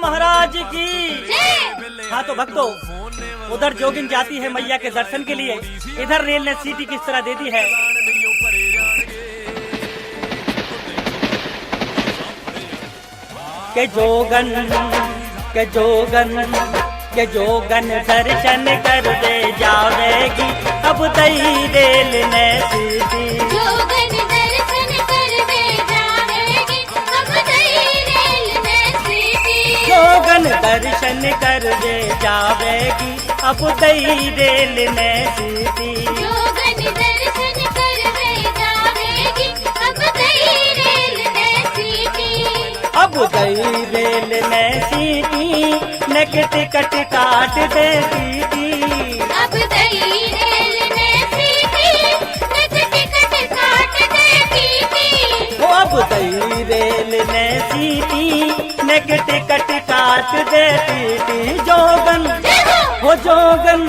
महाराज की। हाँ तो भक्तों, उधर जोगिन जाती है मैया के दर्शन के लिए, इधर रेल ने सीटी किस तरह दे दी है। के जोगन के जोगन के जोगन दर्शन कर दे जावेगी, अब तई रेल ने सीटी। जोगन दर्शन कर दे जावेगी, अब तई रेल ने सीटी। जोगन दर्शन कर दे जावेगी, अब तई रेल ने सीटी। जोगन दर्शन कर दे जावेगी, अब तई रेल ने सीटी। अब तई रेल ने सीटी, नक टिकट काट दे सीटी। अब तई रेल ने सीटी, नक टिकट काट दे सीटी। वो अब तई रेल ने सीटी, नक टिकट काट दे सीटी। जोगन हो जोगन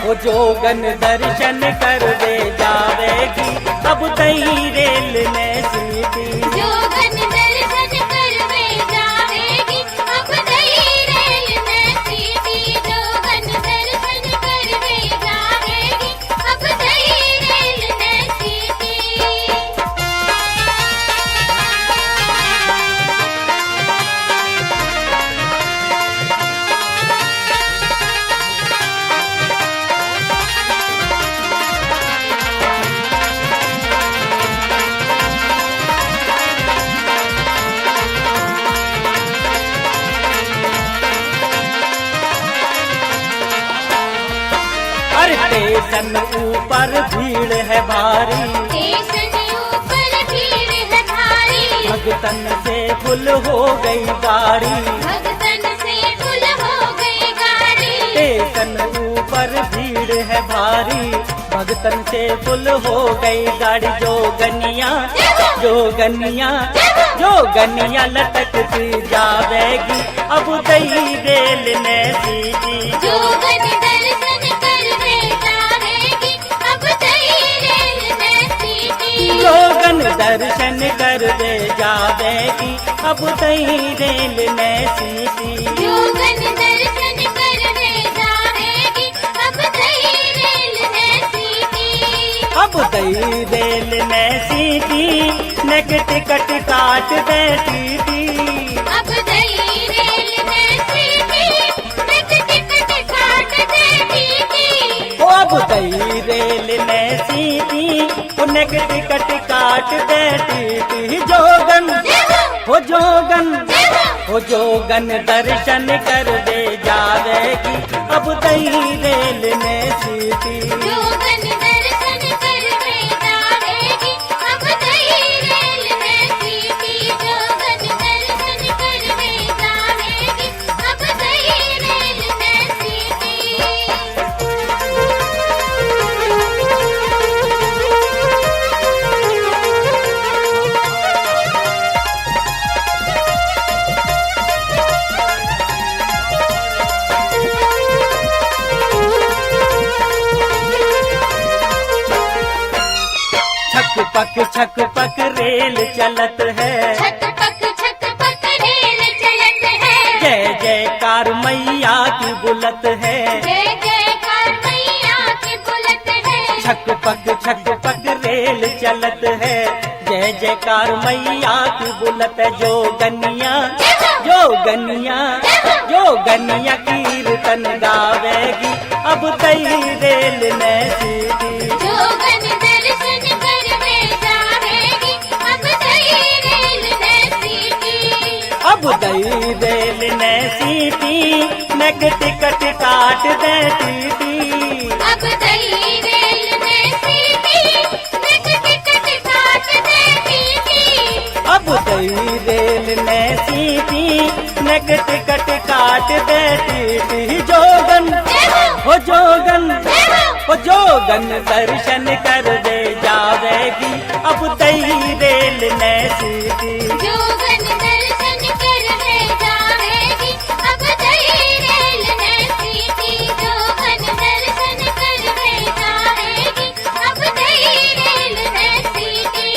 हो जोगन दर्शन कर दे जावेगी, अब तई रेल ने सीटी। जोगन दर्शन कर दे जावेगी, अब तई रेल ने सीटी। जोगन दर्शन कर दे जावेगी, अब तई रेल ने सीटी। अरे स्टेशन ऊपर भीड़ है भारी, स्टेशन ऊपर भीड़ है भारी। भगतन से फुल हो गई गाड़ी। भगतन से फुल हो गई गाड़ी। स्टेशन ऊपर भीड़ है भारी, भगतन से फुल हो गई गाड़ी। जोगनिया जोगनिया लटकती जावेगी, अब तई रेल ने सीटी। जोगन दर्शन कर दे जावेगी, अब तई रेल ने सीटी। जोगन दर्शन कर दे जावेगी, अब तई रेल ने सीटी। जोगन दर्शन कर दे जावेगी, अब तई रेल ने सीटी। अब तई रेल ने सीटी, नक टिकट काट दे सीटी। अब तई रेल ने सीटी, नक टिकट काट दे सीटी। ओ अब तई रेल ने सीटी, नक टिकट काट दे सीटी। जोगन हो जोगन दर्शन कर दे जावेगी, अब तई रेल ने सीटी। जोगन दर्शन कर दे जावेगी, अब तई रेल ने सीटी। जोगन दर्शन कर दे जावेगी, अब तई रेल ने सीटी। छक पक रेल चलत है, छक पक रेल चलत है। जय जयकार मैया की बुलत है। जय जयकार मैया की बुलत है। छक पक रेल चलत है, जय जयकार मैया की बुलत है। जोगनिया कीर्तन गावेगी, अब तई रेल ने सीटी। जोगन दर्शन कर दे जावेगी, अब तई रेल ने सीटी। अब तई रेल ने सीटी, नक टिकट काट दे सीटी। अब तई रेल ने सीटी, नक टिकट काट दे सीटी। अब तई रेल ने सीटी, नक टिकट काट दे सीटी। जोगन दर्शन कर दे जावेगी, अब तई रेल ने सीटी। जोगन दर्शन कर दे जावेगी, अब तई रेल ने सीटी। जोगन दर्शन कर दे जावेगी, अब तई रेल ने सीटी।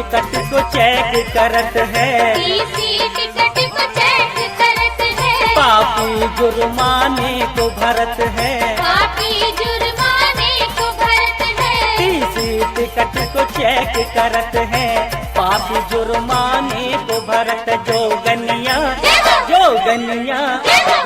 टिकट को चेक करत है, टीसी टिकट को चेक करत है, पापी जुर्माने को भरत है, पापी जुर्माने को भरत है, टीसी टिकट को चेक करत है, पापी जुर्माने को भरत। जोगनिया जोगनिया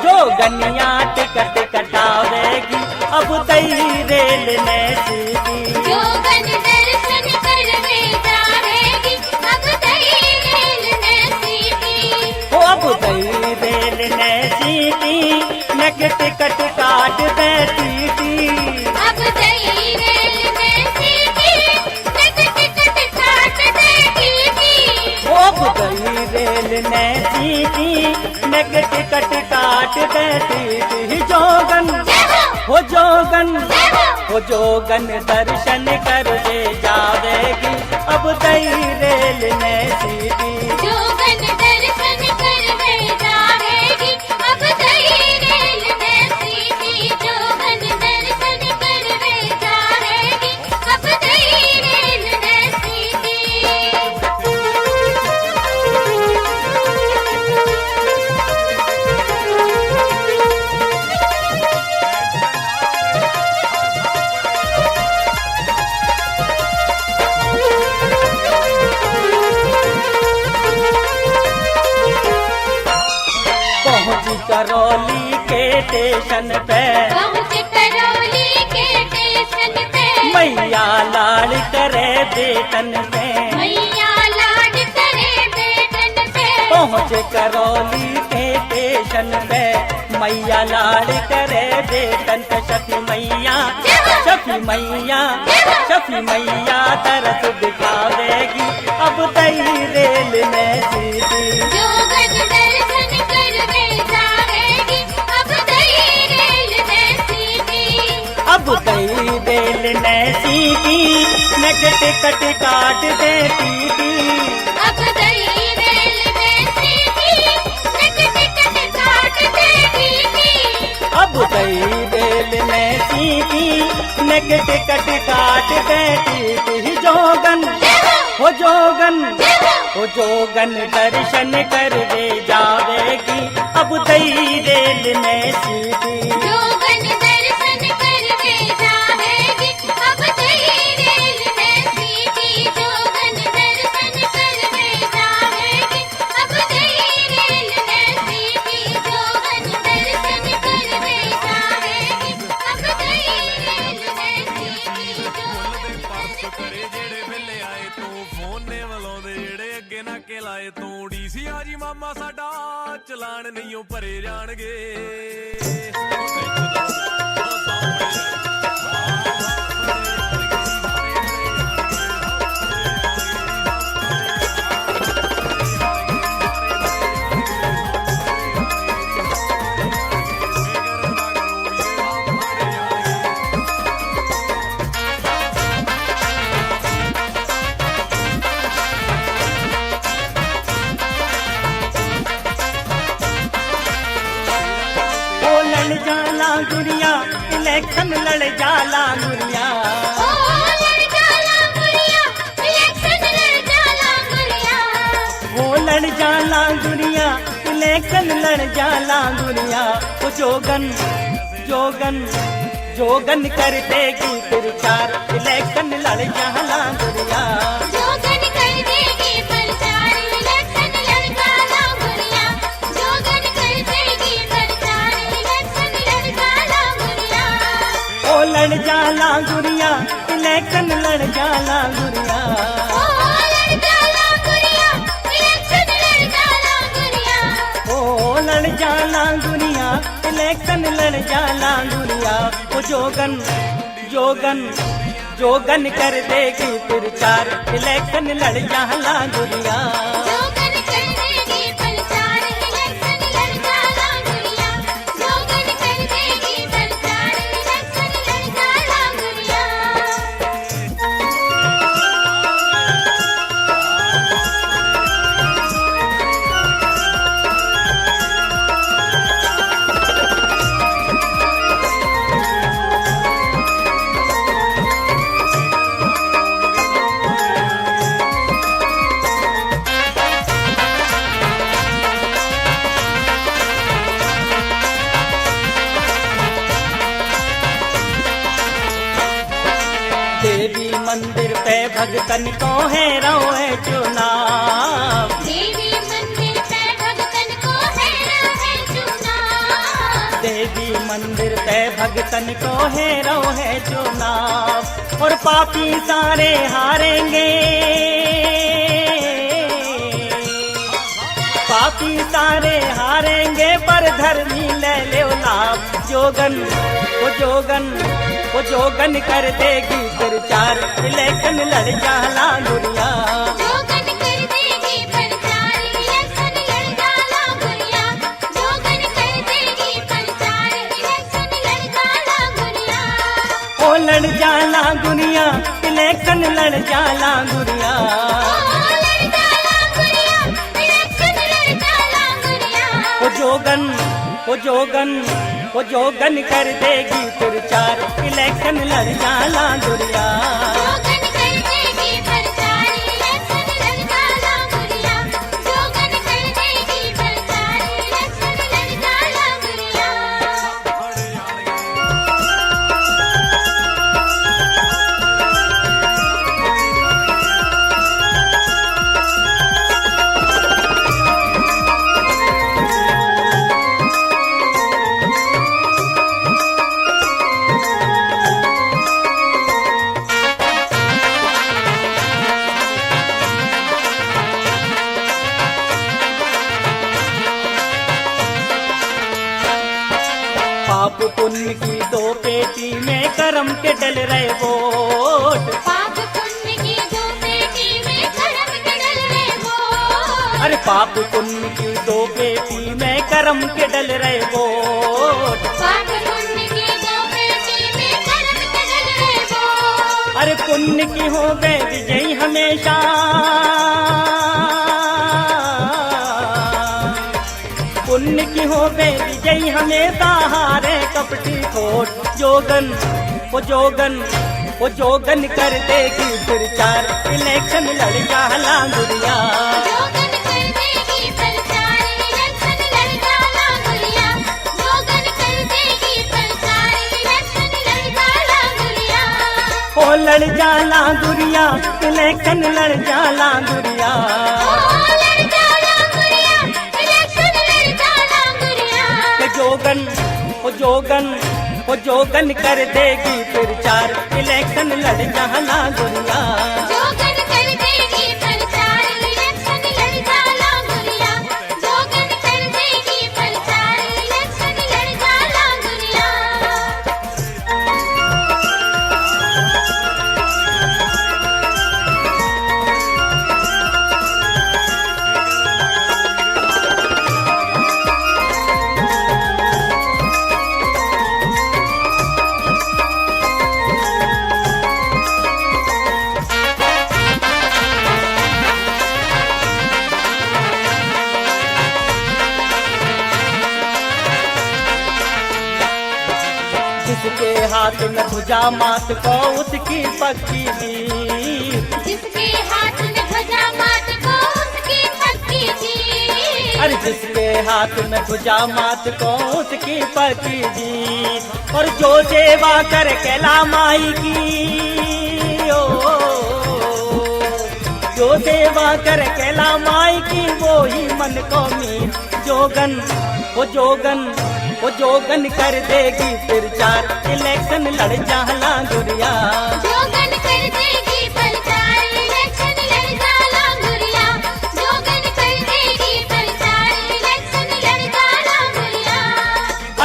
जोगनिया टिकट कटावेगी अब तई रेल ने सीधी। जोगन दर्शन करवे जावेगी अब तई रेल ने सीधी। हो अब तई रेल ने सीधी, नक टिकट काट दे टीटी। अब तई रेल ने सीधी, नक टिकट काट दे टीटी। हो अब तई रेल ने सीधी, नक टिकट काट दे टीटी। जोगन हो जोगन हो जोगन दर्शन कर दे जावेगी अब तई रेल ने सीधी। जोगन दर्शन करवे जावेगी अब तई रेल ने सीधी। जोगन दर्शन करवे जावेगी अब तई रेल ने सीधी। पहुंची करौली के स्टेशन पे, पहुंच करौली के स्टेशन पे, मैया लाड़ करे बेटन पे। मैया लाड करे बेटन पे। पहुंच करौली के स्टेशन पे, मैया लाड़ करे बेटन पे। शफी मैया शफी मैया शफी मैया तरस दिखावेगी अब तई रेल में सीधी। जोगन दर्शन करवे जावेगी अब तई रेल ने सीधी। अब तई रेल ने सीधी, नक टिकट काट दे टीटी। अब तई रेल ने सीधी, नक टिकट काट दे टीटी। अब तई रेल ने सीधी, नक टिकट काट दे टीटी। जोगन हो जोगन हो जोगन दर्शन कर दे जावेगी अब तई रेल ने सीधी। जोगन दर्शन करवे जावेगी अब तई रेल ने सीधी। जोगन दर्शन करवे जावेगी अब तई रेल ने सीधी। जोगन दर्शन करवे जावेगी अब तई रेल ने सीधी। जोगन ਪਰਸ ਕਰੇ ਜਿਹੜੇ ਵੇਲੇ ਆਏ ਤੂੰ ਫੋਨ ਨੇ ਵਲਾਉਂਦੇ ਜਿਹੜੇ ਅੱਗੇ ਨਾ ਕੇ ਲਾਏ ਤੂੰ ਡੀਸੀ ਆ ਜੀ ਮਾਮਾ ਸਾਡਾ ਚਲਾਨ ਨਹੀਂ ਉਹ ਭਰੇ ਜਾਣਗੇ। लड़ जाला गुड़िया इलेक्शन लड़ जाला गुड़िया। ओ लड़ जाला गुड़िया इलेक्शन लड़ जाला गुड़िया। वो लड़ जाला गुड़िया इलेक्शन लड़ जाला गुड़िया। वो जोगन जोगन जोगन कर देगी प्रचार इलेक्शन लड़ जाला गुड़िया। जोगन कर देगी प्रचार इलेक्शन लड़ जाला गुड़िया। जोगन कर देगी प्रचार इलेक्शन लड़ जाला गुड़िया। ओ लड़ जाला गुड़िया इलेक्शन लड़ जाला गुड़िया। ओ लड़ जाला गुड़िया इलेक्शन लड़ जाला गुड़िया। ओ लड़ जाला गुड़िया इलेक्शन लड़ जाला गुड़िया। वो जोगन जोगन जोगन कर देगी प्रचार इलेक्शन लड़ जाला गुड़िया। जोगन कर देगी प्रचार इलेक्शन लड़ जाला गुड़िया। जोगन कर देगी प्रचार इलेक्शन लड़ जाला गुड़िया। भगतन को है रोए चुनाव। देवी मंदिर पे भगतन को है रोए चुनाव। देवी मंदिर पे भगतन को है रोए चुनाव। और पापी सारे हारेंगे, पापी सारे हारेंगे, पर धर्मी ले ले लाभ। जोगन वो जोगन वो जोगन कर देगी प्रचार, इलेक्शन लड़ जाला गुड़िया। जोगन कर देगी प्रचार, इलेक्शन लड़ जाला गुड़िया। जोगन कर देगी प्रचार, इलेक्शन लड़ जाला गुड़िया। ओ लड़ जाला गुड़िया, इलेक्शन लड़ जाला गुड़िया। लड़ जाला गुड़िया, इलेक्शन लड़ जाला गुड़िया। वो जोगन वो जोगन वो जोगन कर देगी प्रचार, इलेक्शन लड़ जाला गुड़िया। जोगन कर देगी प्रचार, इलेक्शन लड़ जाला गुड़िया। जोगन कर देगी प्रचार, इलेक्शन लड़ जाला गुड़िया। पाप पुण्य की दो पेटी में कर्म के डल रहे वोट। पाप पुण्य की दो पेटी में कर्म के डल रहे वोट। अरे पाप पुण्य की दो पेटी में कर्म के डल रहे वोट। पाप पुण्य की दो पेटी में कर्म के डल रहे वोट। अरे पुण्य की हो गए विजयी हमेशा, पुण्य की हो गए विजयी हमेशा, हारे कपटी खोट। जोगन वो जोगन वो जोगन कर देगी प्रचार, इलेक्शन लड़ जाला गुड़िया। जोगन कर देगी प्रचार, इलेक्शन लड़ जाला गुड़िया। जोगन कर देगी प्रचार, इलेक्शन लड़ जाला गुड़िया। ओ लड़ जाला गुड़िया, इलेक्शन लड़ जाला गुड़िया। लड़ जाला गुड़िया, इलेक्शन लड़ जाला गुड़िया। जोगन वो जोगन वो जोगन कर देगी प्रचार, इलेक्शन लड़ जाला गुड़िया। जोगन कर देगी प्रचार, इलेक्शन लड़ जाला गुड़िया। जोगन कर देगी प्रचार, इलेक्शन लड़ जाला गुड़िया। जिसके हाथ में ध्वजा मात को उसकी पक्की जीत। जिसके हाथ में ध्वजा मात को उसकी पक्की जीत। अरे जिसके हाथ में ध्वजा मात को उसकी पक्की जीत। और जो सेवा कर कैला माई की, ओ जो सेवा कर कैला माई की, वो ही मन को मीत। जोगन वो जोगन वो जोगन कर देगी प्रचार, इलेक्शन लड़ जाला गुड़िया। जोगन कर देगी प्रचार, इलेक्शन लड़ जाला गुड़िया। जोगन कर देगी प्रचार, इलेक्शन लड़ जाला गुड़िया।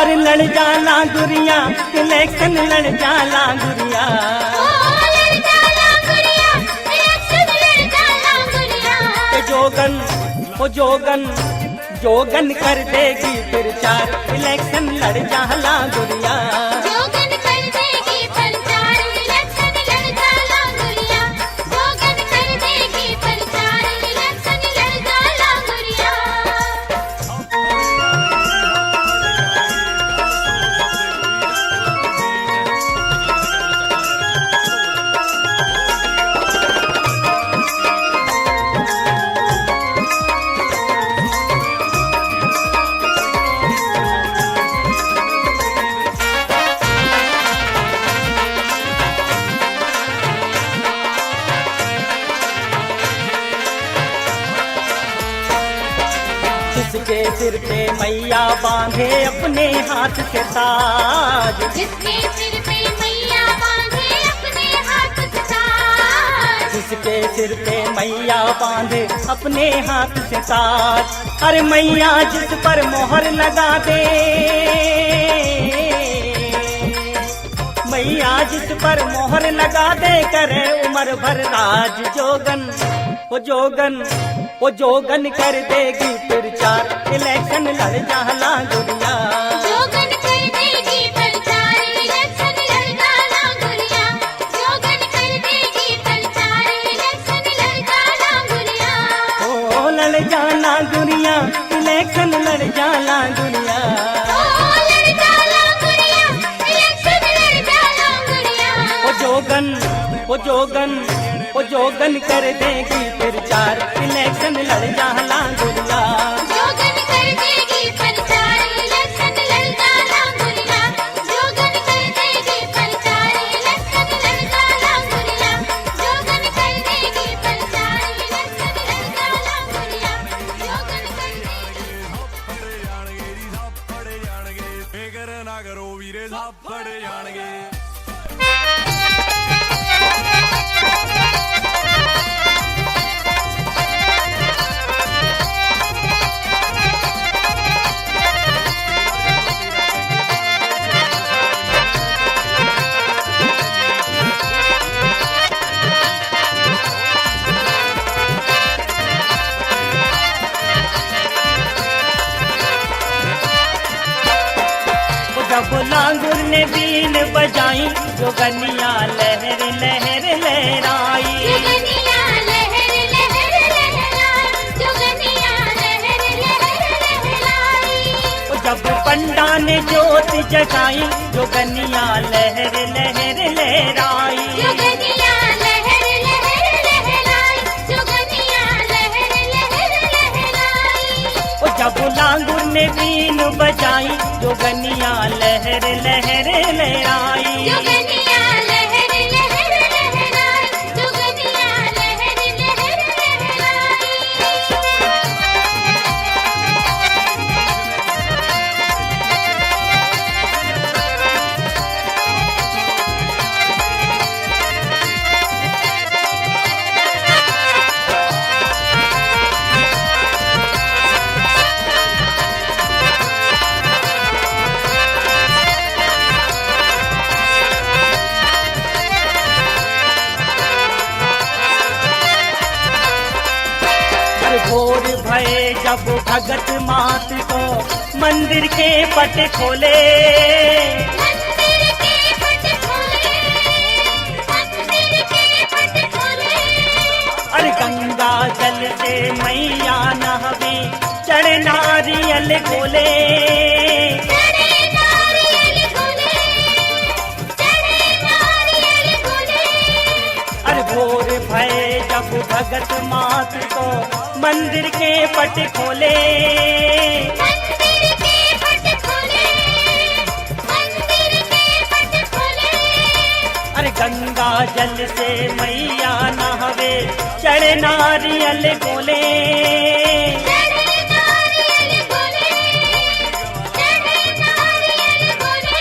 अरे लड़ जाला गुड़िया, इलेक्शन लड़ जाला गुड़िया। लड़ जाला गुड़िया, इलेक्शन लड़ जाला गुड़िया। जोगन वो जोगन जोगन कर देगी प्रचार, इलेक्शन लड़ जाला गुड़िया। जोगन कर देगी प्रचार, इलेक्शन लड़ जाला गुड़िया। जोगन कर देगी प्रचार, इलेक्शन लड़ जाला गुड़िया। जिसके सिर पे मैया बांधे अपने हाथ से ताज, जिसके सिर पे मैया बांधे अपने हाथ से ताज, जिसके सिर पे मैया बांधे अपने हाथ से ताज। अरे मैया जिस पर मोहर लगा दे, मैया जिस पर मोहर लगा दे करे उम्र भर राज। जोगन वो जोगन वो जोगन कर देगी प्रचार, इलेक्शन लड़ जाला गुड़िया। जोगन कर देगी प्रचार, इलेक्शन लड़ जाला गुड़िया। जोगन कर देगी प्रचार, इलेक्शन लड़ जाला गुड़िया। ओ लड़ जाला गुड़िया, इलेक्शन लड़ जाला गुड़िया। ओ लड़ जाला गुड़िया, इलेक्शन लड़ जाला गुड़िया। वो जोगन वो जोगन वो जोगन कर देगी प्रचार, इलेक्शन लड़ जाला गुड़िया। जोगन कर देगी प्रचार, इलेक्शन लड़ जाला गुड़िया। जोगन कर देगी प्रचार, इलेक्शन लड़ जाला गुड़िया। जोगन कर देगी प्रचार, इलेक्शन लड़ जाला गुड़िया। जोगन कर देगी। ਫੜੇ ਜਾਣਗੇ ਜੀ, ਸਭ ਫੜੇ ਜਾਣਗੇ, ਫਿਕਰ ਨਾ ਕਰੋ ਵੀਰੇ, ਸਭ ਫੜੇ ਜਾਣਗੇ। जब लांगुर ने बीन बजाई, जोगनिया लहर लहर लहराई। जोगनिया लहर लहर लहराई, जोगनिया लहर लहर लहराई। जब पंडा ने ज्योत जगाई, जोगनिया लहर लहर लहराई। जोगनिया लहर लहर लहराई, जोगनिया लहर लहर लहराई। जब लांगुर ने बीन बजाई, जोगनिया लहर लहर लहराई। जोगनिया लहर लहर लहराई, जोगनिया लहर लहर लहराई। भोर भये जब भगत मात को मंदिर के पट खोले, मंदिर के पट खोले, मंदिर के पट खोले। अरे गंगा जल से मैया नहवी, चढ़ नारियल खोले। चढ़े नारियल खोले, चढ़े नारियल खोले। अरे भोर भये जब भगत मात को मंदिर के पट खोले, मंदिर के पट खोले, मंदिर के पट खोले। अरे गंगा जल से मैया नहवे, चढ़ नारियल खोले। चढ़े नारियल खोले, चढ़े नारियल खोले।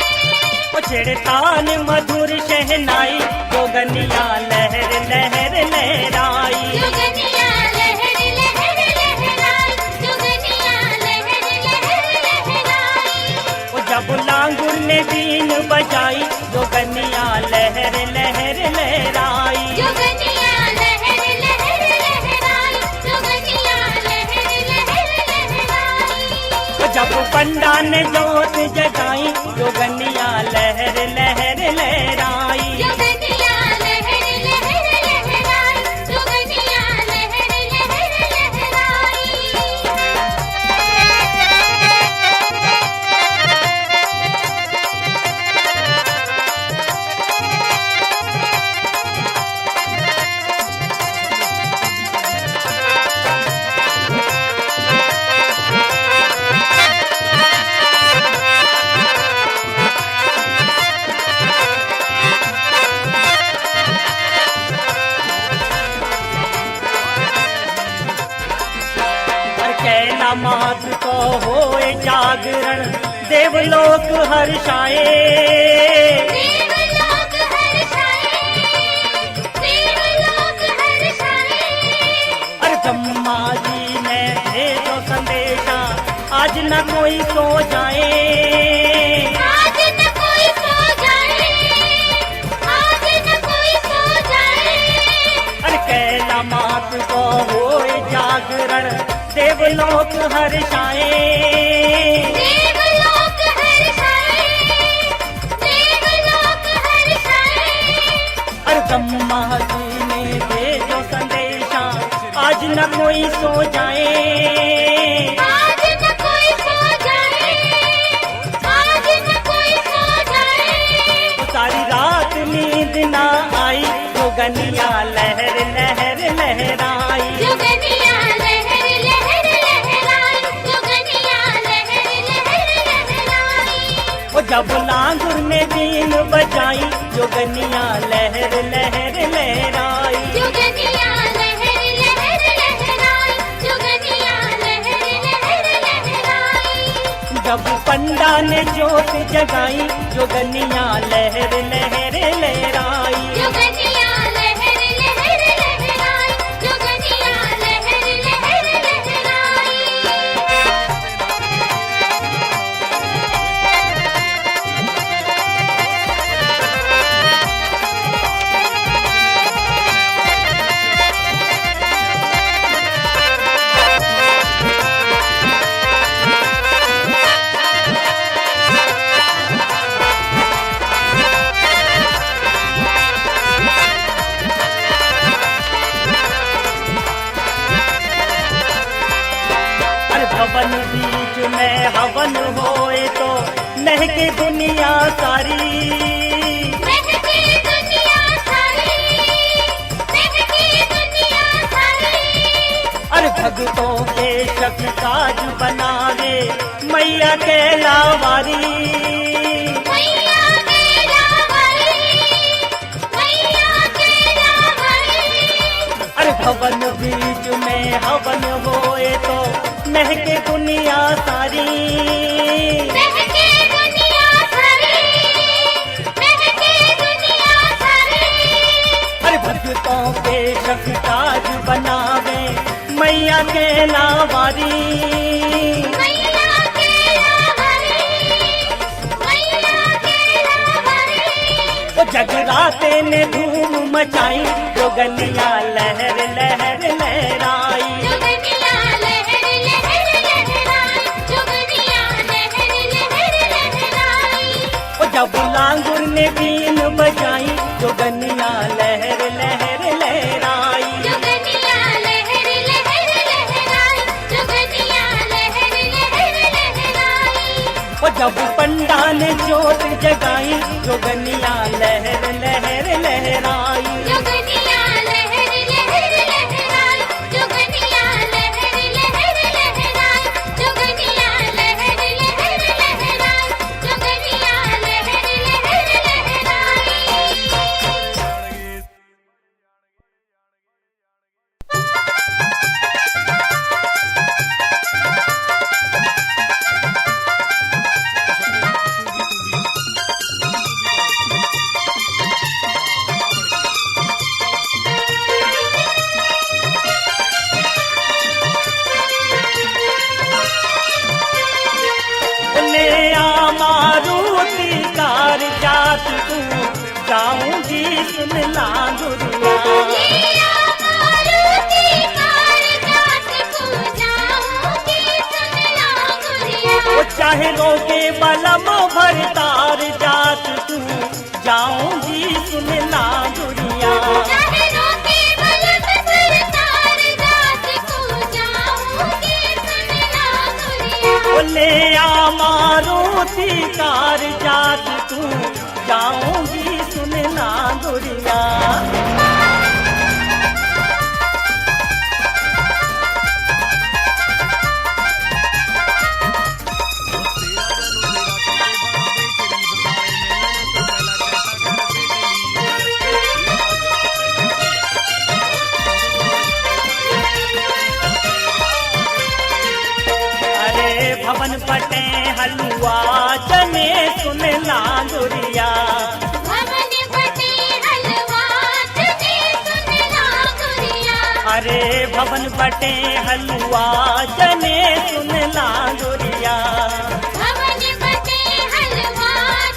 ओ छिड़तान मधुर शहनाई, जोगनिया लहर लहर लहराई। जोगनिया लहर लहर लहराई, जोगनिया लहर लहर लहराई। ओ जब लांगुर ने बीन बजाई, जोगनिया लहर लहर लहराई। जोगनिया लहर लहर लहराई, जोगनिया लहर लहर लहराई। ओ जब पंडा ने जोत जगाई, जोगनिया लहर लहर लहराई। जोगनिया लहर लहर लहराई, जोगनिया लहर लहर लहराई। कैला मात को होए जागरण देवलोक हर्षाए। देवलोक हर्षाए, देवलोक हर्षाए। अरे ब्रह्मा जी ने भेजो संदेशा आज न कोई सो जाए। आज न कोई सो जाए, आज न कोई सो जाए। अरे कैला मात को होए जागरण देवलोक हर्षाए। देवलोक हर्षाए, देवलोक हर्षाए। अरे ब्रह्मा जी ने भेजो संदेशा आज न कोई सो जाए। आज न कोई सो जाए, आज न कोई सो जाए। सारी रात नींद ना आई जोगनिया लहर लहर लहराई। जोगनिया लहर लहर लहराई, जोगनिया लहर लहर लहराई। वो जब लांगुर ने बीन बजाई जोगनिया लहर लहर लहराई। जोगनिया लहर लहर लहराई, जोगनिया लहर लहर लहराई। जब पंडा ने ज्योत जगाई जोगनिया लहर लहर लहराई। जोगनिया लहर लहर लहराई, जोगनिया लहर लहर लहराई। अरे भवन बीच में हवन होए तो महके दुनिया सारी। महके दुनिया सारी, महके दुनिया सारी। अरे भक्तों के शक काज बनावे मैया के लावारी। मैया के लावारी, मैया के लावारी। अरे भवन बीच में हवन होए तो महके दुनिया सारी। महके दुनिया सारी, महके दुनिया सारी। अरे भक्तों के शक काज बनावे मैया के लावारी। मैया के लावारी, मैया के लावारी। वो जगराते ने धूम मचाई जोगनिया लहर लहर लहराई। जोगनिया लहर लहर लहराई, जोगनिया लहर लहर लहराई। वो जब लांगुर ने बीन बजाई जोगनिया लहर लहर लहराई। जोगनिया लहर लहर लहराई, जोगनिया लहर लहर लहराई। वो जब पंडा ने ज्योत जगाई जोगनिया लहर लहर लहराई। जोगनिया लहर लहर लहराई, जोगनिया लहर लहर लहराई। जोगनिया लहर लहर लहराई, जोगनिया लहर लहर लहराई। ले आ मारुति कार जात तू जाऊंगी सुन लांगुरिया। लिया मारुति कार जात को जाऊंगी सुन लांगुरिया। वो चाहे रोके बलम भरतार जात तू जाऊंगी सुन लांगुरिया। चाहे रोके बलम सरतार जात को जाऊंगी सुन लांगुरिया। वो ले आ मारुति कार जात तू जाऊंगी सुन लांगुरिया। बटे हलवा चने सुन लांगुरिया। भवन बटे हलवा चने सुन लांगुरिया। अरे भवन बटे हलवा चने सुन लांगुरिया। भवन बटे हलवा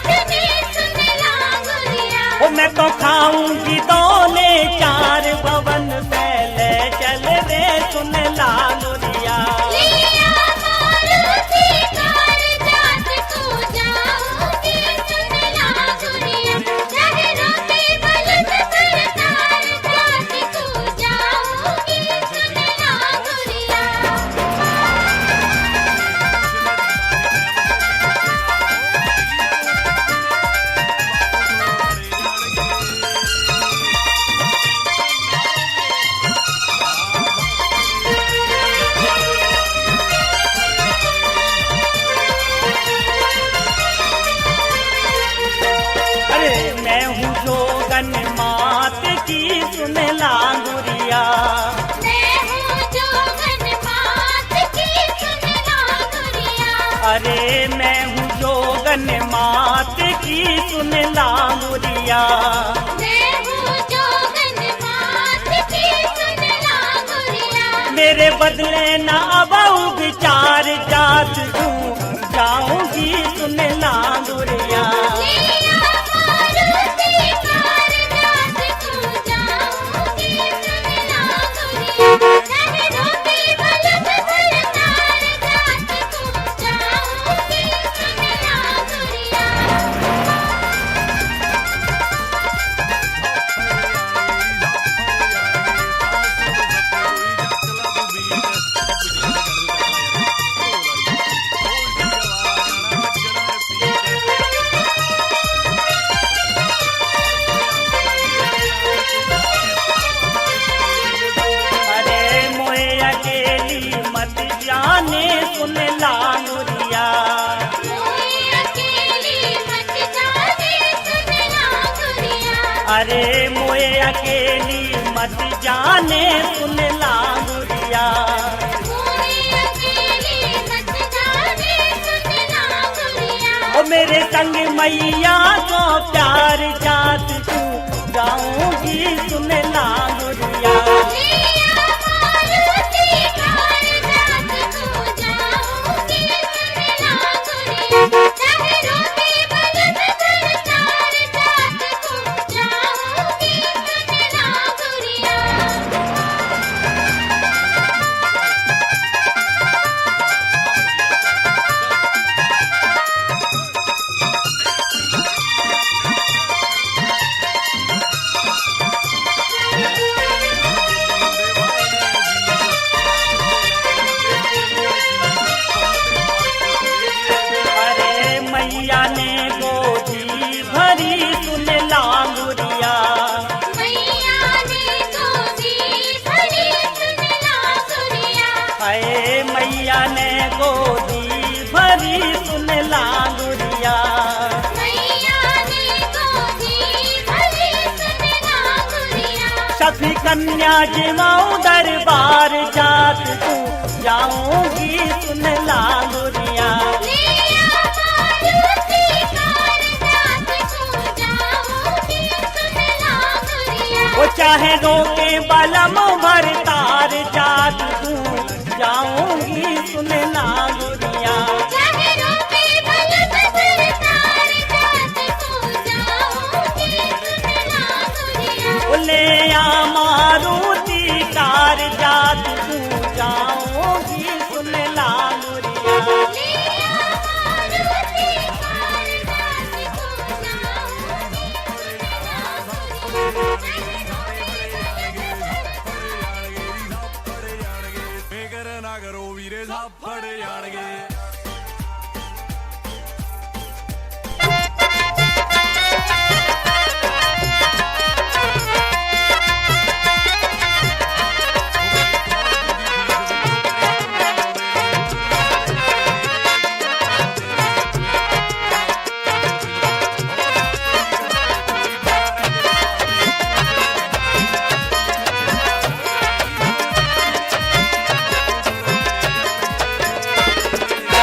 चने सुन लांगुरिया। ओ मैं तो खाऊंगी दोने चार भवन पहले चल रे सुन लांगुरिया। लिया मारुति कार जात को जाऊंगी सुन लांगुरिया। शहरों के बलद सरदार जात को जाऊंगी सुन लांगुरिया। अरे मैं हूँ जोगन मात की सुन लांगुरिया। मैं हूँ जोगन मात की सुन लांगुरिया। अरे मैं हूँ जोगन मात की सुन लांगुरिया। मैं हूँ जोगन मात की सुन लांगुरिया। मेरे बदले ना अबाऊ विचार जात तू जाऊंगी सुन लांगुरिया। लिया मारुति कार जात को जाऊंगी सुन लांगुरिया। शहरों के बलद सरदार जात को जाऊंगी सुन लांगुरिया। अरे मोए अकेली मत जाने सुन लांगुरिया। मोए अकेली मत जाने सुन लांगुरिया। अरे मोए अकेली मत जाने सुन लांगुरिया। मोए अकेली मत जाने सुन लांगुरिया। ओ मेरे संग मैया को प्यार जात तू जाऊंगी सुन लांगुरिया। लिया मारुति कार जात को जाऊंगी सुन लांगुरिया। शहरों के बलद सरदार जात को जाऊंगी सुन लांगुरिया। अरे मैया ने गोदी भरी सुन लांगुरिया। मैया ने गोदी भरी सुन लांगुरिया। अरे मैया ने गोदी भरी सुन लांगुरिया। मैया ने गोदी भरी सुन लांगुरिया। सखी कन्या जिमाऊ दरबार जात तू जाऊंगी सुन लांगुरिया। लिया मारुति कार जात को जाऊंगी सुन लांगुरिया। वो चाहे रोके बलम भर तार जात तू जाऊंगी सुन लांगुरिया। शहरों के बलद सरदार जात को जाऊंगी सुन लांगुरिया। बोले आ मारुति कार जात तू जाऊंगी सुन लांगुरिया। लिया मारुति कार जात को जाऊंगी ਫਿਕਰ ਨਾ ਕਰੋ ਵੀਰੇ ਸਭ ਫੜ ਜਾਣਗੇ।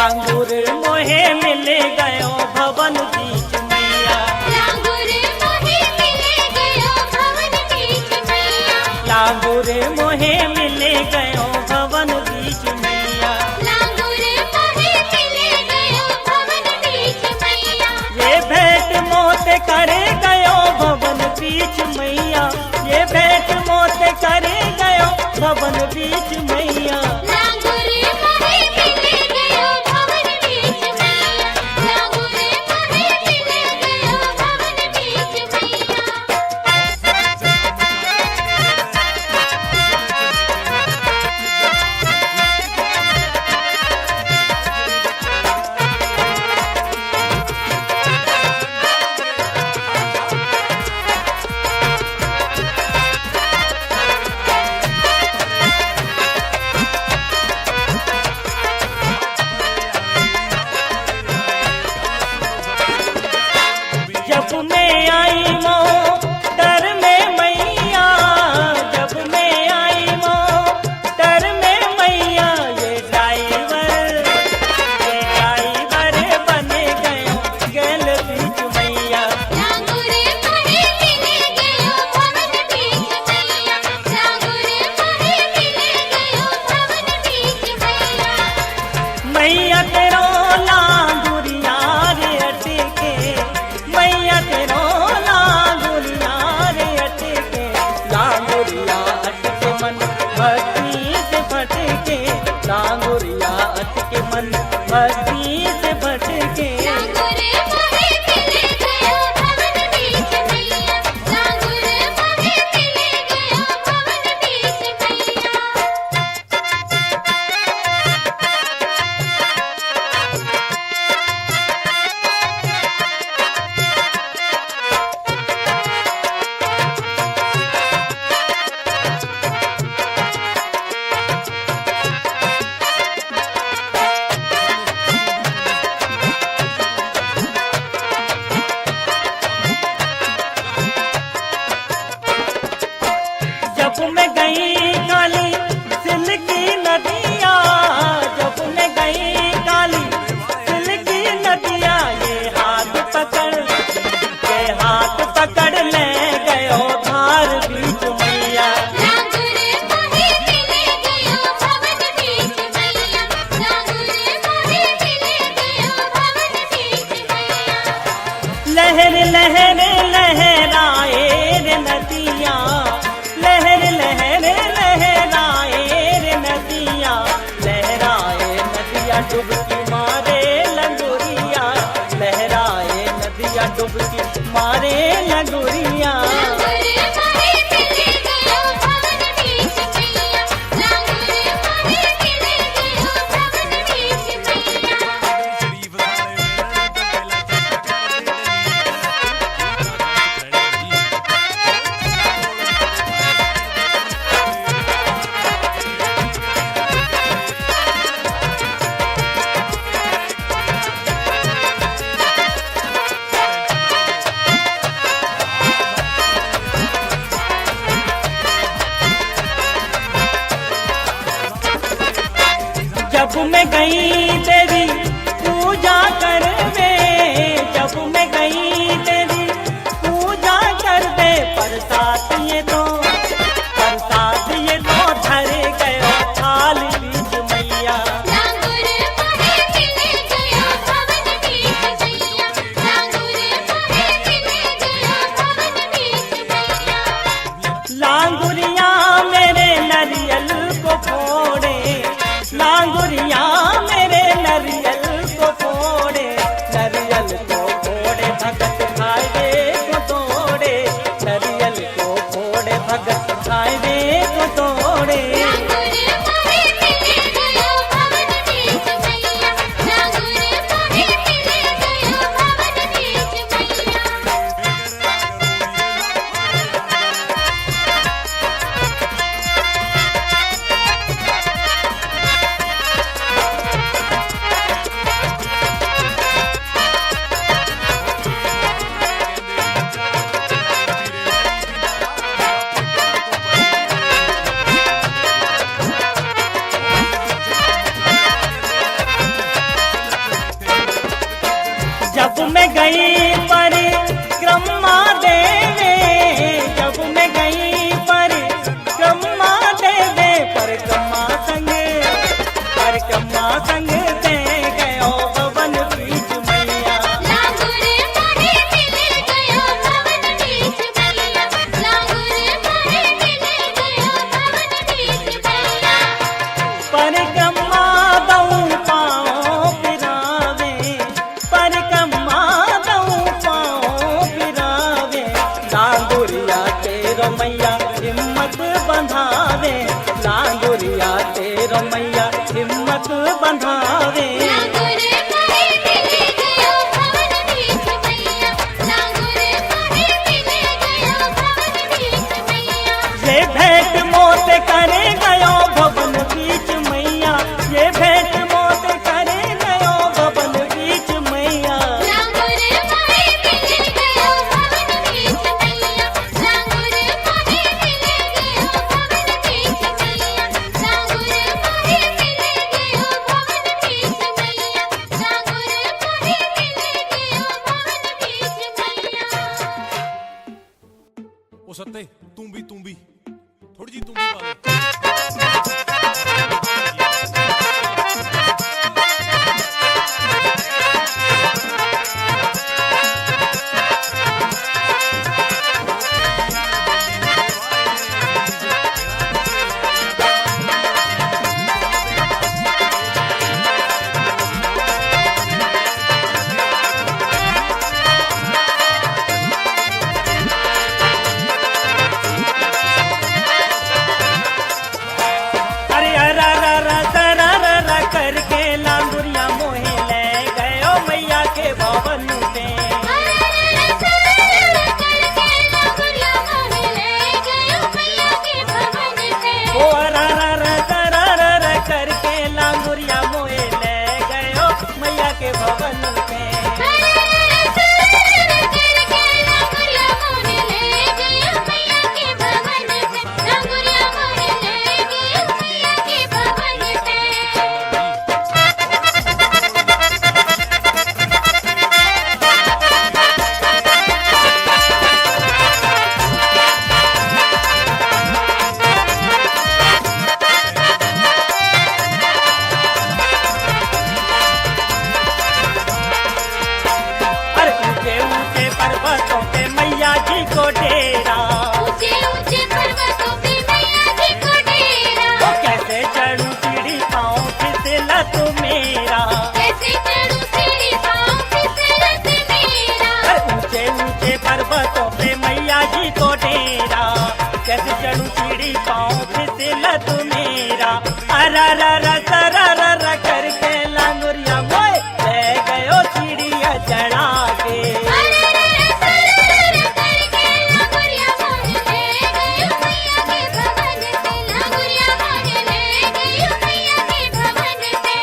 अंगूर मोहे मिल गयो भवन बीच मैया। लांगुर मोहे मिले गयो भवन बीच मैया। लांगुर मोहे मिल गयो भवन बीच मैया। लांगुर मोहे मिले गयो भवन बीच मैया। ये भेंट मोत करे गयो भवन बीच मैया। ये भेंट मोत करे गयो भवन बीच मैया। लांगुर मोहे मिले गयो भवन बीच मैया। लांगुर मोहे मिले गयो भवन बीच मैया। जब मैं आई मो डर में मैया। जब मैं आई मो डर में मैया। ये ड्राइवर बने गयो गल बीच मैया। लांगुर मोहे मिले गयो भवन बीच मैया। लांगुर मोहे मिले गयो भवन बीच मैया। मैया तेरो लांगुरिया रे अटके। मैया तेरो लांगुरिया रे अटके। लांगुरिया अटके मन भक्ति से भटके। लांगुरिया अटके मन भक्ति से भटके। लांगुर मोहे मिले गयो भवन बीच मैया। लांगुर मोहे मिले गयो भवन बीच मैया। जब मैं गई काली सिल्की नदिया। जब मैं गई काली सिल्की नदिया। ये हाथ पकड़ ले गयो धार बीच मैया। लांगुर मोहे मिले गयो भवन बीच मैया। लांगुर मोहे मिले गयो भवन बीच मैया। लहर लहर लहराए रे नदिया। लहर लहर लहराए रे नदिया। लहराए नदिया डुबकी मारे लंगुरिया। लहराए नदिया डुबकी मारे लंगुरिया। लांगुर मोहे मिले गयो भवन बीच मैया। लांगुर मोहे मिले गयो भवन बीच मैया। शरीफ साले मिलन तो पहला चक्कर जब मैं गई तेरी पूजा करवे। जब मैं गई तेरी पूजा कर दे। बरसात ये तो धरे गयो थाल बीच मैया। लांगुर मोहे मिले गयो भवन बीच मैया। लांगुर मोहे मिले गयो भवन बीच मैया। लांगुरिया मेरे नरियल को फोड़े। लांगुरिया मेरे नरियल को फोड़े। नरियल को फोड़े भगत खाए को तोड़े। नरियल को फोड़े भगत खाए को तोड़े। लांगुर मोहे मिले गयो भवन बीच मैया। लांगुर मोहे मिले गयो भवन बीच मैया। परिक्रमा संग दे गयो भवन बीच मैया। लांगुर मोहे मिल गयो भवन बीच मैया, लांगुर मोहे मिल गयो भवन बीच मैया। परिक्रमा दऊं पाओ फिरावे, परिक्रमा दऊं पाओ फिरावे, लांगुरिया तेरो मैया हिम्मत बंधावे, लांगुरिया तेरो मैया हिम्मत बंधावे। लांगुर मोहे मिल गयो भवन बीच मैया, लांगुर मोहे मिल गयो भवन बीच मैया। ये भेंट मोत करे गयो भवन बीच मैया, ये भेंट मोत करे गयो भवन बीच मैया। लांगुर मोहे मिल गयो भवन बीच मैया, लांगुर मोहे मिल गयो भवन बीच मैया, लांगुर मोहे मिल गयो भवन बीच मैया, लांगुर मोहे मिल गयो भवन बीच मैया। ਉਹ ਸੱਤੇ ਤੂੰ ਵੀ ਥੋੜੀ ਜੀ ਤੂੰ ਵੀ ਪਾ ਦੇ। अरे अरा रा रा तरा रा रा करके लांगुरिया मोहे ले गयो मैया के भवन पे। ओ अरा रा रा तरा रा रा करके लांगुरिया मोहे ले गयो मैया के भवन पे। अरे ऊंचे ऊंचे पर्वतों पे मैया जी को डेरा, ऊंचे ऊंचे पर्वतों पे मैया जी को डेरा, ओ कैसे चढ़ूं सीढ़ी पाऊं फिसला तू मेरा। कैसे चढ़ूं सीढ़ी पाँव फिसलत मेरा। अरे ऊंचे ऊंचे पर्वतों पे मैया जी को डेरा, कैसे चढ़ूं सीढ़ी पाऊं फिसला तू मेरा। अरा रा रा तरा रा रा करके लांगुरिया मोए ले गयो सीढ़िया चढ़ा के। करके लांगुरिया मोहे ले गयो मैया के भवन पे, लांगुरिया मोहे ले गयो मैया के भवन पे।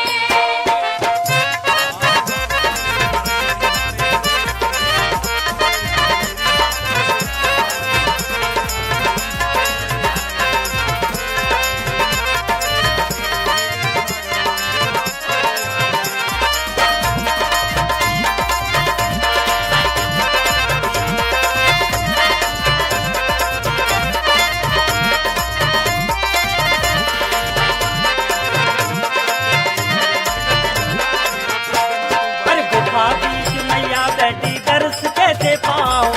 अरे गुफा बीच मैया बैठी दर्श कैसे पाऊं,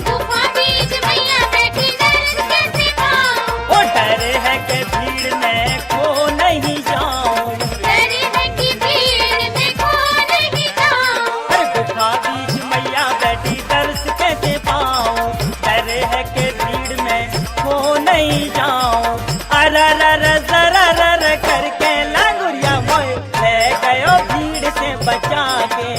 गुफा बीच मैया बैठी दर्श कैसे पाऊं। ओ डर है कि भीड़ में खो नहीं जाऊं। डर है कि भीड़ में खो नहीं जाऊं। अरे गुफा बीच मैया बैठी दर्श कैसे पाऊं, डर है कि भीड़ में खो नहीं जाऊं। अरा रा रा जरा रा रा करके लांगुरिया मोए ले गयो भीड़ से बचा के।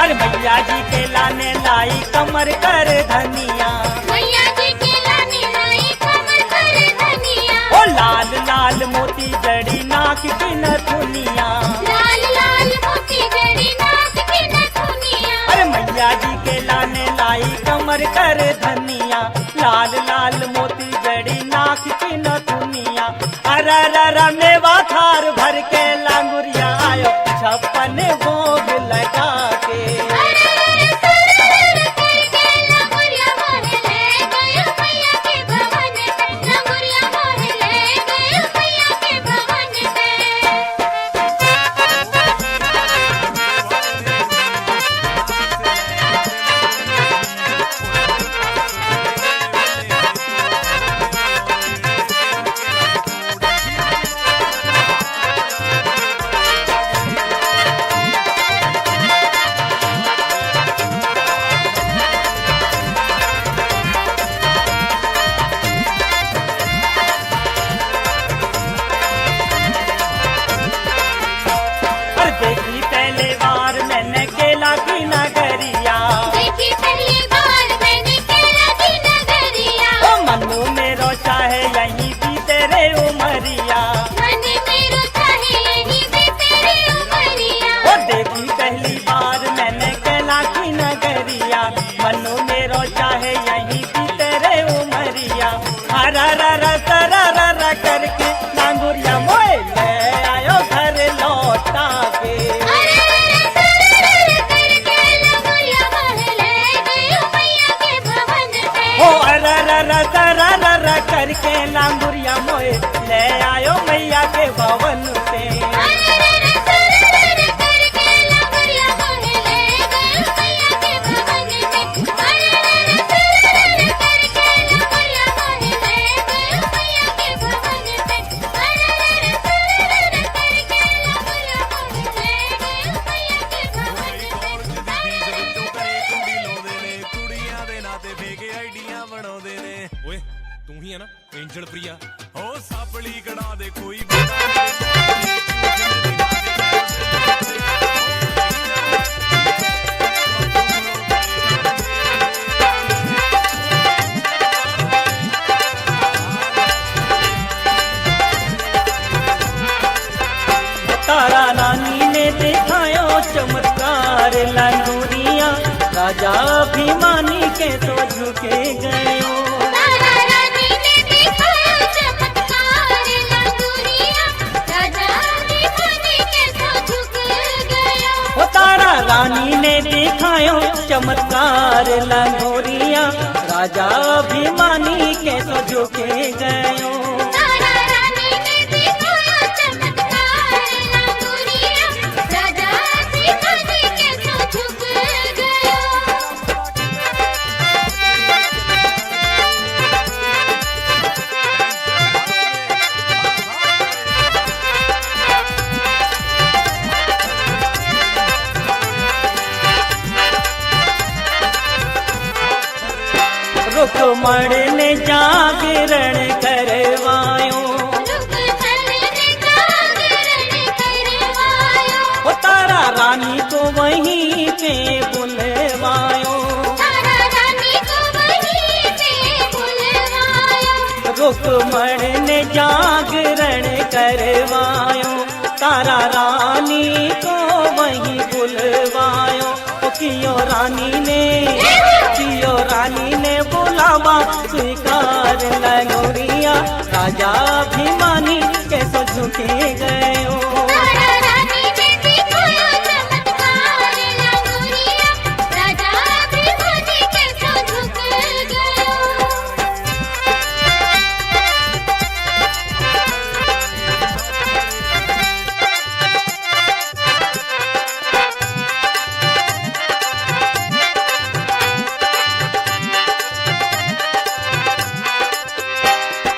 अरे मैया जी के लाने लाई कमर कर धनिया, मैया जी के लाने लाई कमर कर धनिया। ओ लाल लाल मोती जड़ी नाक की नथुनिया। धनिया, लाल लाल मोती जड़ी नाक की नथुनिया। अरररा मेवा थार भर के लांगुरिया आयो, 56 भोग लगा के। देखी पहले बार मैंने केला की नगरिया, देखी पहली बार मैंने केला की नगरिया। ओ मनु मेरो चाहे यहीं भी तेरे उमरिया, मन मेरो चाहे यहीं भी तेरे उमरिया। ओ देखी पहली बार मैंने केला की नगरिया, मनु मेरो चाहे यहीं भी तेरे उमरिया। हरररा सरररा करके लांगुरिया मोए ले आयो घर लौटा के। ओ अरररा सरररा करके लांगुरिया मोए ले आयो मैया के भवन से। ਓਏ ਤੂੰ ਹੀ ਹੈ ਨਾ ਐਂਜਲ ਪ੍ਰਿਆ ਓ ਸਾਪਲੀ ਕੜਾ ਦੇ ਕੋਈ तारा रानी ने दिखायो चमत्कार लांगुरिया, राजा अभिमानी के तो झुके गयो। तारा रानी ने दिखायो चमत्कार लांगुरिया, राजा अभिमानी के तो झुक गयो। ओ तारा रानी ने दिखायो चमत्कार लांगुरिया, राजा अभिमानी के तो झुके गयो। तारा रानी ने दिखायो चमत्कार लांगुरिया, राजा अभिमानी के तो झुक गयो। रुक्मण ने जागरण करवायो, ओ तारा रानी को वहीं पे बुलवायो। रुक्मण ने जागरण करवायो, तारा रानी को वहीं बुलवायो। ओ कियो रानी ने बुलावा स्वीकार लांगुरिया, राजा अभिमानी कैसो झुके गयो।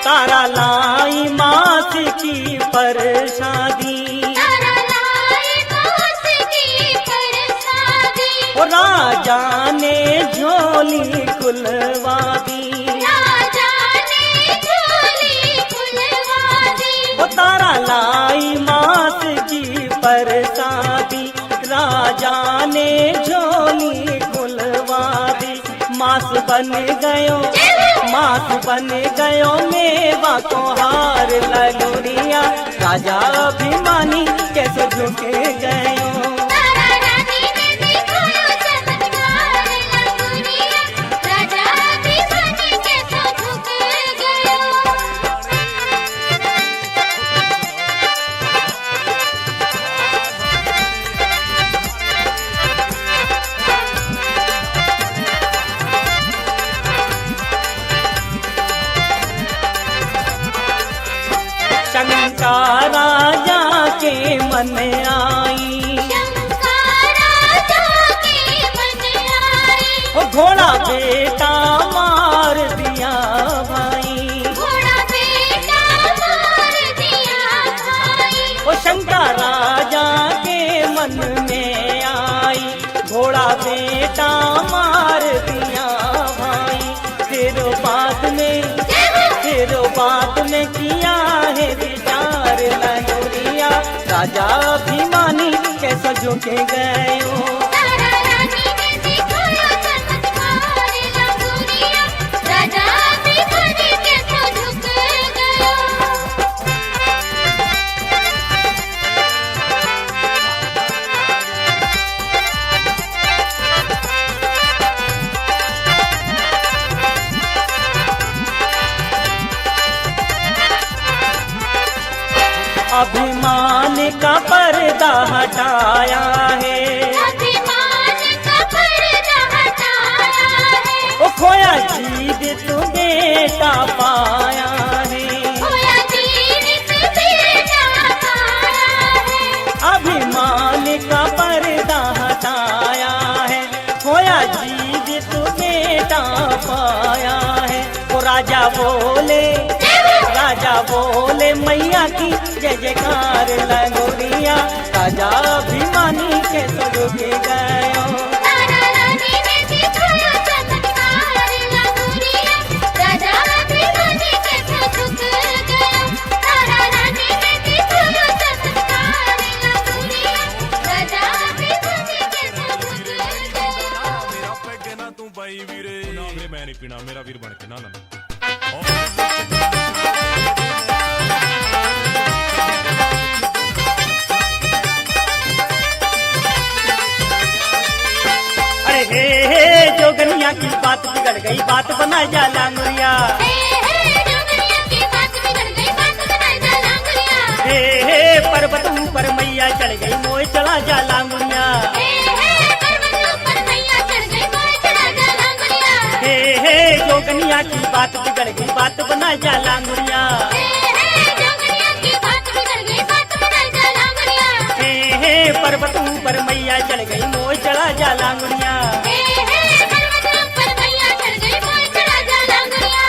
तारा लाई मास की परसादी, ओ राजा ने झोली खुलवा दी। ओ तारा लाई मास की परसादी, राजा ने झोली खुलवा दी। मास बन गयो मेवा को हार लांगुरिया, राजा अभिमानी कैसे झुके गयो। तारा रानी ने दिखायो चमत्कार लांगुरिया, राजा में आई। शंका राजा के मन आई। ओ घोड़ा बेटा मार दिया भाई। घोड़ा बेटा मार दिया भाई। ओ शंका राजा के मन में आई, घोड़ा बेटा मार दिया भाई। तेरो बात में किया है विचार लंगोरिया, राजा अभिमानी कैसे झुके गयो। तारा रानी ने दिखाया चमत्कार लंगोरिया, राजा अभिमानी कैसे झुक गयो। अभिमान का पर्दा हटाया है, अभिमान का पर्दा हटाया है। ओ खोया जीत तू बेटा पाया है। खोया जीत बेटा पाया है। अभिमान का पर्दा हटाया है, खोया जीत तू बेटा पाया है। ओ राजा बोले मैया की जय जयकार लंगोरिया, राजा अभिमानी के झुके गयो। तारा रानी ने दिखाया चमत्कार लंगोरिया, राजा अभिमानी कैसे झुक गयो। तारा रानी ने दिखाया चमत्कार लंगोरिया, राजा अभिमानी कैसे झुक गयो। मेरा पैग ना तू बाई वीरे, ना वीरे मैं नहीं पीना, मेरा वीर बन के ना। अरे हे जोगनिया की बात बिगड़ गई, बात बना जा लांगुरिया। जोगनिया की बात बिगड़ गई, बात बना जा लांगुरिया। हे पर्वत ऊपर मैया चढ़ गई, मोह चला जा लांगुरिया। पर्वत ऊपर मैया चढ़ गई, मोह चला जा लांगुरिया। हे जोगनिया की बात बिगड़ गई, बात बना जा लांगुरिया। जोगनिया की बात बिगड़ गई, बात बना जा लांगुरिया। हे पर्वत ऊपर मैया चढ़ गई, मोह चला जा लांगुरिया। पर्वत ऊपर मैया चढ़ गई, मोह चला जा लांगुरिया।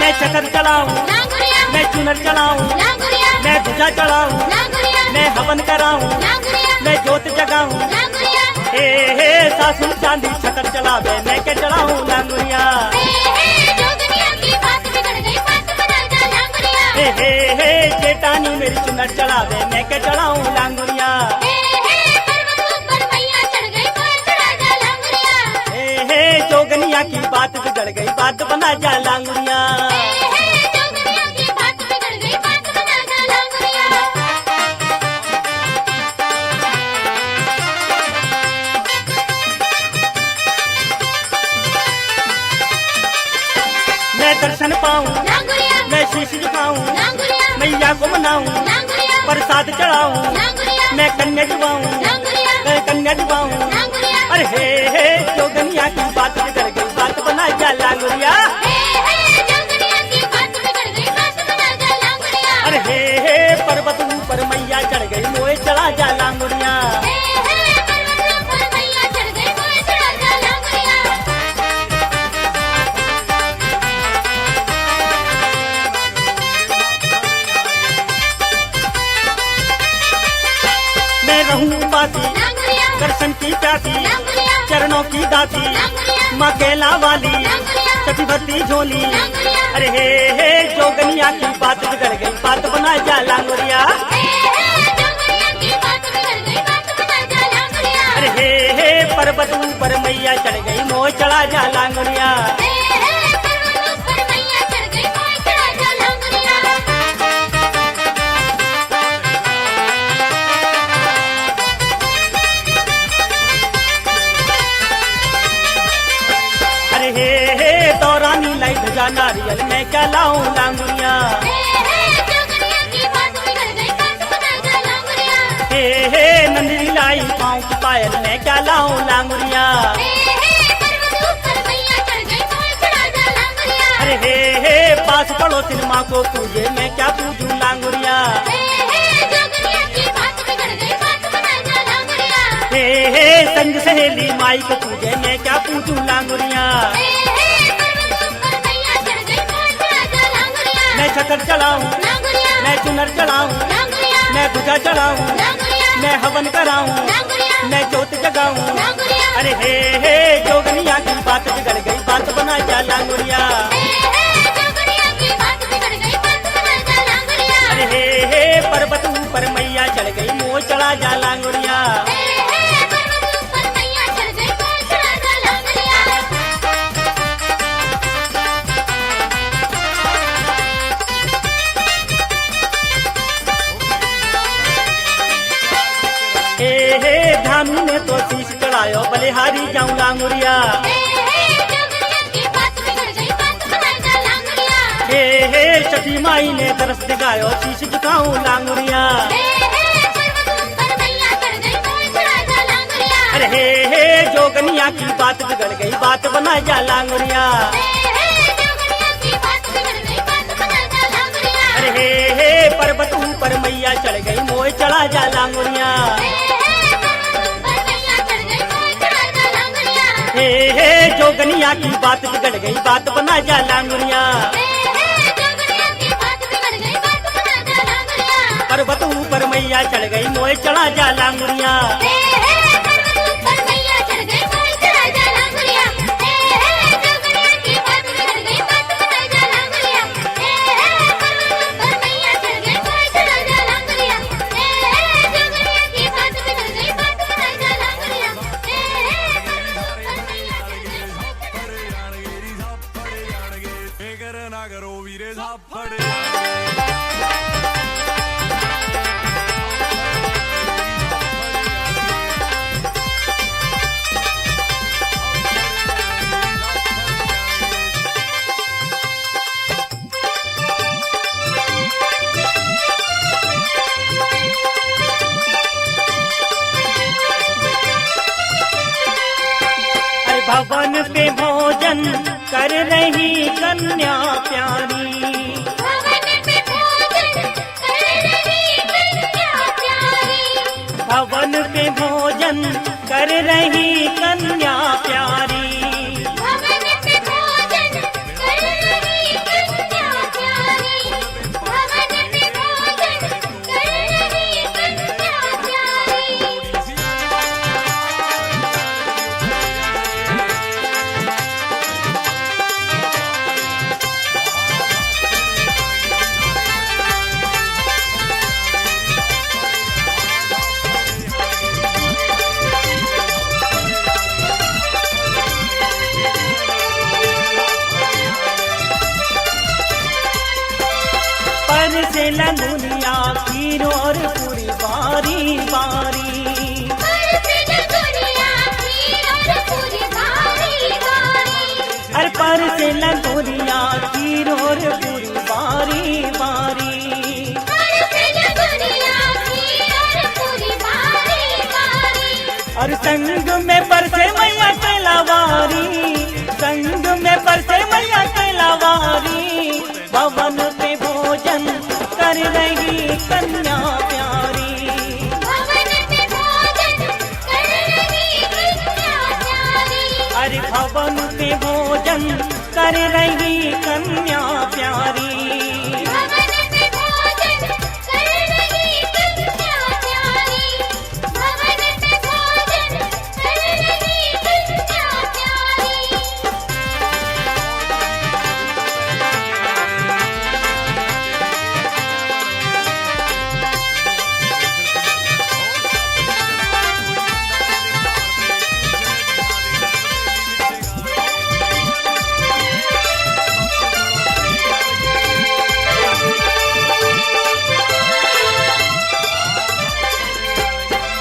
मैं चक्कर चलाऊं, लांगुरिया। मैं चुनर चलाऊं, लांगुरिया। मैं ध्वजा चढ़ाऊं, लांगुरिया। मैं हवन कराऊं, लांगुरिया। मैं जोत जगाऊं। लांगुरिया। हे सासुर चांदी छतर चलावे, मैं के चढ़ाऊं लांगुरिया। जोगनिया की बात बिगड़ गई, बात बना जा लांगुरिया। हे जेठानी मेरी चुनर चढ़ावे, मैं के चढ़ाऊं लांगुरिया। पर्वत ऊपर मैया चढ़ गई, मोह चला जा लांगुरिया। हे जोगनिया की बात बिगड़ गई, बात बना जा लांगुरिया। जोगनिया की बात बिगड़ गई, बात बना जा लांगुरिया। मैं दर्शन पाऊं, लांगुरिया। मैं शीश झुकाऊं, लांगुरिया। मैया को मनाऊं, लांगुरिया। प्रसाद चढ़ाऊं, लांगुरिया। मैं कन्या जुबाऊं, लांगुरिया। मैं कन्या जुबाऊं। लांगुरिया। अरे हे जोगनिया की बात बिगड़ गई, बात बना जा लांगुरिया। जोगनिया की बात बिगड़ गई, बात बना जा लांगुरिया। अरे हे पर्वत ऊपर मैया चढ़ गई, मोह चला जा लांगुरिया। पर्वत ऊपर मैया चढ़ गई, मोह चला जा लांगुरिया। मैं रहूं बाती, लांगुरिया। दर्शन की प्यासी, लांगुरिया। चरणों की दाती, लांगुरिया। माँ केला वाली, लांगुरिया। सती भरती झोली। लांगुरिया। अरे हे जोगनिया की बात बिगड़ गई, बात बना जा लांगुरिया। जोगनिया की बात बिगड़ गई, बात बना जा लांगुरिया। अरे हे पर्वत ऊपर मैया चढ़ गई, मोह चला जा लांगुरिया। पर्वत ऊपर मैया चढ़ गई, मोह चला जा लांगुरिया। अरे हे दौरानी लाई ध्वजा नारियल, मैं क्या लाऊं लांगुरिया। जोगनिया की बात बिगड़ गई, बात बना जा लांगुरिया। हे नंदनी लाई पाँव की पायल, मैं क्या लाऊं लांगुरिया। पर्वत तो सिनेमा को पूजे मैं क्या पूजूं लांगुरिया। जोगनिया की बात बिगड़ गई बात बना जा लांगुरिया। हे संग सहेली माई को पूजे मैं क्या पूजूं लांगुरिया। पर्वत ऊपर मैया चढ़ गई मोर चढ़ा जा लांगुरिया। मैं छतर चढ़ाऊं लांगुरिया मैं चुनर चढ़ाऊं लांगुरिया मैं भुजा चढ़ाऊं लांगुरिया मैं हवन कराऊं लांगुरिया मैं जोत जगाऊं। लांगुरिया। अरे हे जोगनिया की बात बिगड़ गई बात बना जा लांगुरिया। जोगनिया की बात बिगड़ गई बात बना जा लांगुरिया। अरे हे पर्वत ऊपर मैया चढ़ गई मोर चढ़ा जा लांगुरिया। पर्वत ऊपर मैया चढ़ गई मोर चढ़ा जा लांगुरिया। हे धामी ने तो शीश चढ़ायो बलिहारी जाऊं लांगुरिया। जोगनिया की बात बिगड़ गई बात बना जा लांगुरिया। हे सती माई ने दरस दिखायो शीश झुकाऊं लांगुरिया। पर्वत ऊपर मैया चढ़ गई मोर चढ़ा जा लांगुरिया। अरे हे जोगनिया की बात बिगड़ गई बात बना जा लांगुरिया। जोगनिया की बात बिगड़ गई बात बना जा लांगुरिया। अरे हे पर्वत ऊपर मैया चढ़ गई मोर चढ़ा जा लांगुरिया। हे जोगनिया की बात बिगड़ गई बात बना जा लांगुरिया। पर्वत ऊपर मैया चढ़ गई मोर चढ़ा जा लांगुरिया। ਫਿਕਰ ਨਾ ਕਰੋ ਵੀਰੇ ਸਾਫੜ भवन पे भोजन कर रही कन्या प्यारी। भवन पे भोजन कर रही कन्या प्यारी। भवन पे भोजन कर रही कन्या प्यारी। भवन पे भोजन कर रही कन्या प्यारी। भवन पे भोजन कर रही कन्या प्यारी। पर से लंगुनिया खीर और पूरी बारी बारी। अरे पर से लंगुनिया खीर और पूरी बारी बारी। और संग में परसे मैया के लावारी। संग में परसे मैया के लावारी। भवन पे भोजन कर रही कन्या प्यारी। भवन पे भोजन कर रही कन्या प्यारी। अरे भवन पे भोजन कर रही कन्या प्यारी। भवन पे भोजन कर रही कन्या प्यारी। भवन पे भोजन कर रही कन्या प्यारी।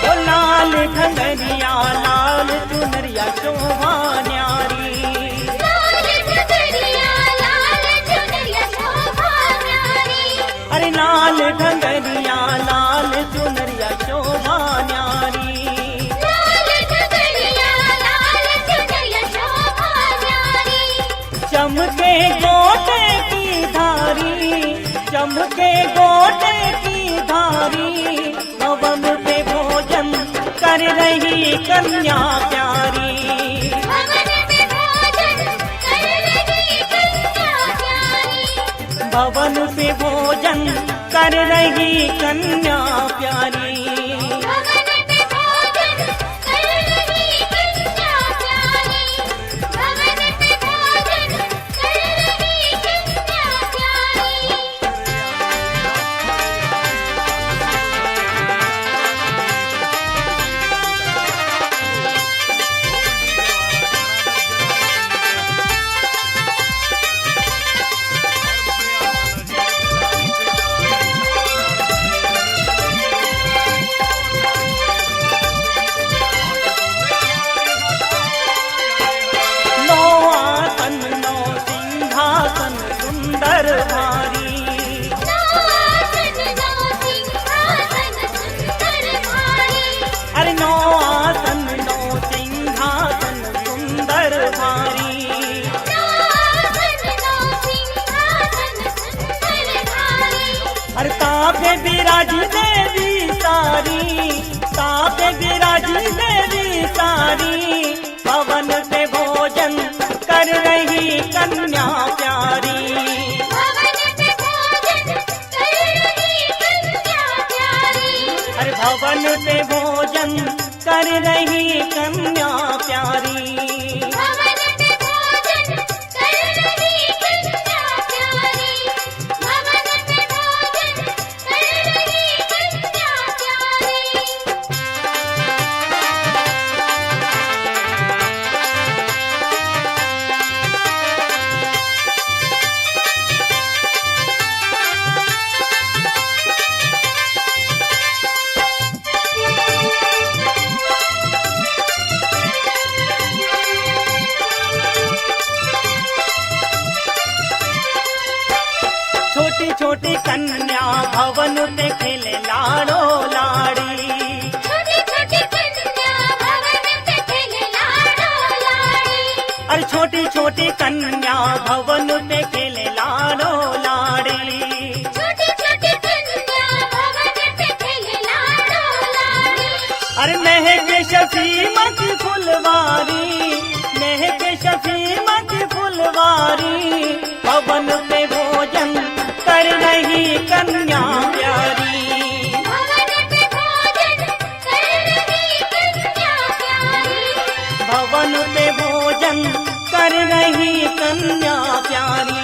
ओ लाल घंगरिया लाल चुनरिया शोभा न्यारी। लाल चुनरिया लाल चुनरिया शोभा न्यारी। अरे लाल घंगरिया लाल चुनरिया शोभा न्यारी। लाल चुनरिया लाल चुनरिया शोभा न्यारी। चमके गोटे की धारी, चमके गोटे की धारी, भवन पे भोजन कर रही कन्या प्यारी। भवन पे भोजन कर रही कन्या प्यारी। भवन पे भोजन कर रही कन्या प्यारी। भवन पे भोजन कर रही कन्या प्यारी। भवन पे भोजन कर रही कन्या प्यारी। नौ आसन नौ सिंहासन सुंदर भारी। नौ सिंहासन सुंदर भारी। अरे नौ आसन नौ सिंहासन सुंदर भारी। नौ सिंहासन सुंदर भारी। अरे तापे विराजी देवी सारी, तापे विराजी देवी सारी, भवन पे भोजन कर रही कन्या प्यारी। भवन पे भोजन कर रही कन्या प्यारी। अरे भवन पे भोजन कर रही कन्या प्यारी। भवन पे भोजन कर रही कन्या प्यारी। भवन पे भोजन कर रही कन्या प्यारी। छोटी छोटी कन्या भवन पे खेले लाड़ो लाड़ी। छोटी छोटी कन्या भवन पे खेले लाडो लाड़ी। अरे छोटी छोटी कन्या भवन पे खेले लाड़ो लाड़ी। छोटी छोटी कन्या भवन पे खेले लाडो लाड़ी। अरे महक शफीमा की फुलवारी, महक शफीमा की फुलवारी, भवन पे भोजन कर रही कन्या प्यारी। भवन पे भोजन कर रही कन्या प्यारी। भवन पे भोजन कर रही कन्या प्यारी।